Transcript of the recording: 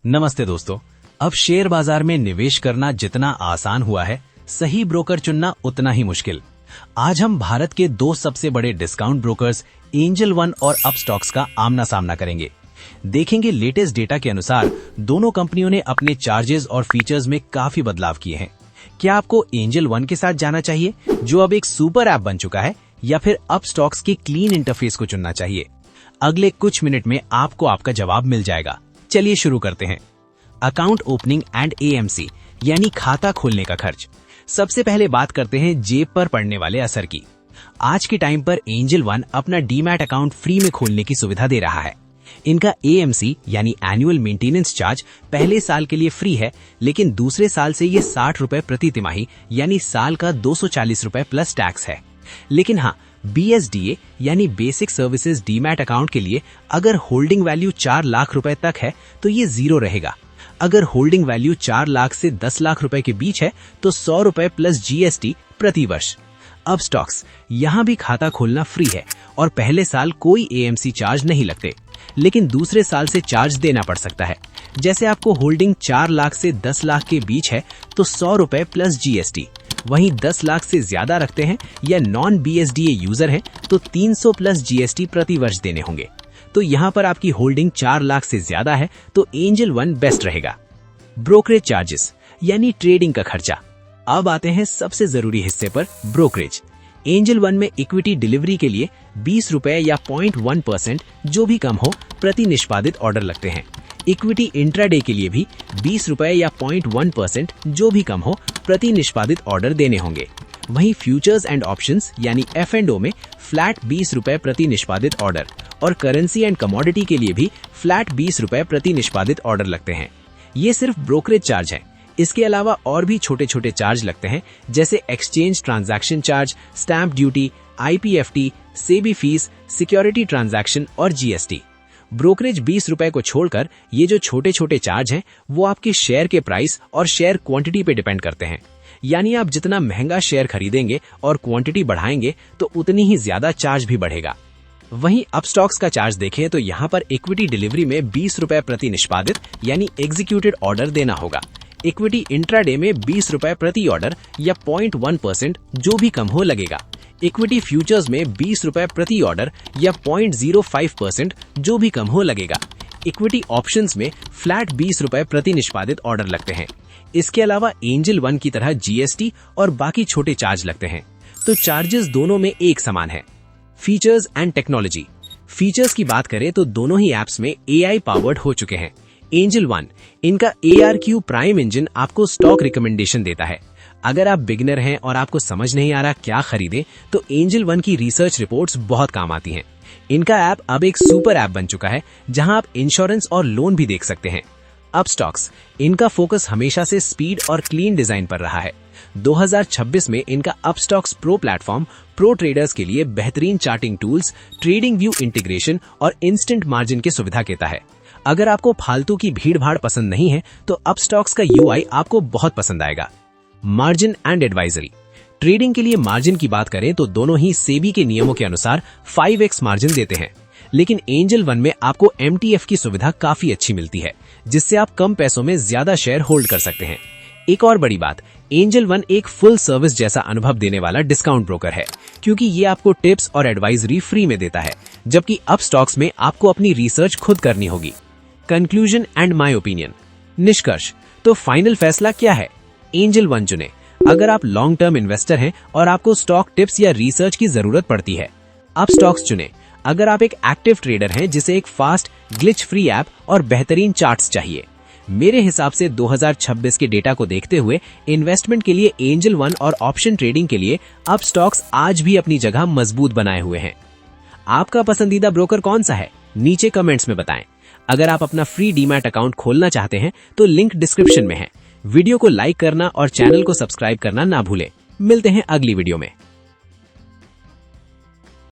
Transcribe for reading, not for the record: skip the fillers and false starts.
नमस्ते दोस्तों। अब शेयर बाजार में निवेश करना जितना आसान हुआ है, सही ब्रोकर चुनना उतना ही मुश्किल। आज हम भारत के दो सबसे बड़े डिस्काउंट ब्रोकर्स एंजल वन और अपस्टॉक्स का आमना सामना करेंगे। देखेंगे लेटेस्ट डेटा के अनुसार दोनों कंपनियों ने अपने चार्जेस और फीचर्स में काफी बदलाव किए हैं। क्या आपको एंजल वन के साथ जाना चाहिए, जो अब एक सुपर ऐप बन चुका है, या फिर अपस्टॉक्स के क्लीन इंटरफेस को चुनना चाहिए? अगले कुछ मिनट में आपको आपका जवाब मिल जाएगा। चलिए शुरू करते हैं। अकाउंट ओपनिंग एंड एएमसी यानी खाता खोलने का खर्च। सबसे पहले बात करते हैं जेब पर पड़ने वाले असर की। आज के टाइम पर एंजल वन अपना डीमैट अकाउंट फ्री में खोलने की सुविधा दे रहा है। इनका एएमसी यानी एनुअल मेंटेनेंस चार्ज पहले साल के लिए फ्री है, लेकिन दूसरे साल से ये 60 रुपए प्रति तिमाही यानी साल का 240 रुपए प्लस टैक्स है। लेकिन हाँ, BSDA यानी बेसिक सर्विसेज डीमैट अकाउंट के लिए अगर होल्डिंग वैल्यू 4 लाख रुपए तक है तो ये जीरो रहेगा। अगर होल्डिंग वैल्यू 4 लाख से 10 लाख रुपए के बीच है तो 100 रुपए प्लस GST प्रति वर्ष। अपस्टॉक्स यहाँ भी खाता खोलना फ्री है और पहले साल कोई AMC चार्ज नहीं लगते, लेकिन दूसरे साल से चार्ज देना पड़ सकता है। जैसे आपको होल्डिंग 4 लाख से 10 लाख के बीच है तो 100 रुपए प्लस GST। वहीं 10 लाख से ज्यादा रखते हैं या नॉन BSDA यूजर हैं तो 300 प्लस GST प्रति वर्ष देने होंगे। तो यहाँ पर आपकी होल्डिंग 4 लाख से ज्यादा है तो एंजल वन बेस्ट रहेगा। ब्रोकरेज चार्जेस यानी ट्रेडिंग का खर्चा। अब आते हैं सबसे जरूरी हिस्से पर, ब्रोकरेज। एंजल वन में इक्विटी डिलीवरी के लिए 20 रुपए या 0.1% जो भी कम हो प्रति निष्पादित ऑर्डर लगते हैं। इक्विटी इंट्राडे के लिए भी 20 रुपए या 0.1% जो भी कम हो प्रति निष्पादित ऑर्डर देने होंगे। वहीं फ्यूचर्स एंड ऑप्शंस यानी F&O में फ्लैट 20 रुपए प्रति निष्पादित ऑर्डर और करेंसी एंड कमोडिटी के लिए भी फ्लैट 20 रुपए प्रति निष्पादित ऑर्डर लगते हैं। ये सिर्फ ब्रोकरेज चार्ज है। इसके अलावा और भी छोटे छोटे चार्ज लगते हैं, जैसे exchange transaction charge, stamp duty, IPFT, SEBI fees, security transaction और GST। ब्रोकरेज 20 रुपए को छोड़कर ये जो छोटे छोटे चार्ज हैं वो आपके शेयर के प्राइस और शेयर क्वांटिटी पे डिपेंड करते हैं। यानी आप जितना महंगा शेयर खरीदेंगे और क्वांटिटी बढ़ाएंगे तो उतनी ही ज्यादा चार्ज भी बढ़ेगा। वहीं अपस्टॉक्स का चार्ज देखें तो यहाँ पर इक्विटी डिलीवरी में 20 रुपए प्रति निष्पादित यानी एग्जीक्यूटेड ऑर्डर देना होगा। इक्विटी इंट्राडे में 20 रुपए प्रति ऑर्डर या 0.1% जो भी कम हो लगेगा। इक्विटी फ्यूचर्स में 20 रुपए प्रति ऑर्डर या 0.05% जो भी कम हो लगेगा। इक्विटी ऑप्शंस में फ्लैट 20 रुपए प्रति निष्पादित ऑर्डर लगते हैं। इसके अलावा एंजल वन की तरह GST और बाकी छोटे चार्ज लगते हैं। तो चार्जेस दोनों में एक समान है। Features and technology. फीचर्स की बात करें तो दोनों ही एप्स में AI पावर्ड हो चुके हैं। एंजल वन इनका ARQ प्राइम इंजन आपको स्टॉक रिकमेंडेशन देता है। अगर आप बिगिनर हैं और आपको समझ नहीं आ रहा क्या खरीदें तो एंजल वन की रिसर्च रिपोर्ट्स बहुत काम आती हैं। इनका ऐप अब एक सुपर ऐप बन चुका है जहां आप इंश्योरेंस और लोन भी देख सकते हैं। अपस्टॉक्स इनका फोकस हमेशा से स्पीड और क्लीन डिजाइन पर रहा है। 2026 में इनका Upstox pro platform pro traders के लिए बेहतरीन charting tools, trading view integration और इंस्टेंट मार्जिन की सुविधा देता है। अगर आपको फालतू की भीड़ भाड़ पसंद नहीं है तो अपस्टॉक्स का UI आपको बहुत पसंद आएगा। Margin and advisory. ट्रेडिंग के लिए मार्जिन की बात करें तो दोनों ही सेबी के नियमों के अनुसार 5x मार्जिन देते हैं, लेकिन एंजल वन में आपको MTF की सुविधा काफी अच्छी मिलती है, जिससे आप कम पैसों में ज्यादा शेयर होल्ड कर सकते हैं। एक और बड़ी बात, एंजल वन एक फुल सर्विस जैसा अनुभव देने वाला डिस्काउंट ब्रोकर है, क्योंकि ये आपको टिप्स और एडवाइजरी फ्री में देता है, जबकि अपस्टॉक्स में आपको अपनी रिसर्च खुद करनी होगी। Conclusion and my opinion. निष्कर्ष तो फाइनल फैसला क्या है? एंजल वन चुने अगर आप लॉन्ग टर्म इन्वेस्टर हैं और आपको स्टॉक टिप्स या रिसर्च की जरूरत पड़ती है। अपस्टॉक्स चुने अगर आप एक एक्टिव ट्रेडर हैं जिसे एक फास्ट, ग्लिच फ्री ऐप और बेहतरीन चार्ट्स चाहिए। मेरे हिसाब से 2026 के डेटा को देखते हुए इन्वेस्टमेंट के लिए एंजल वन और ऑप्शन ट्रेडिंग के लिए अपस्टॉक्स आज भी अपनी जगह मजबूत बनाए हुए हैं। आपका पसंदीदा ब्रोकर कौन सा है? नीचे कमेंट्स में बताएं। अगर आप अपना फ्री डीमैट अकाउंट खोलना चाहते हैं तो लिंक डिस्क्रिप्शन में है। वीडियो को लाइक करना और चैनल को सब्सक्राइब करना ना भूलें। मिलते हैं अगली वीडियो में।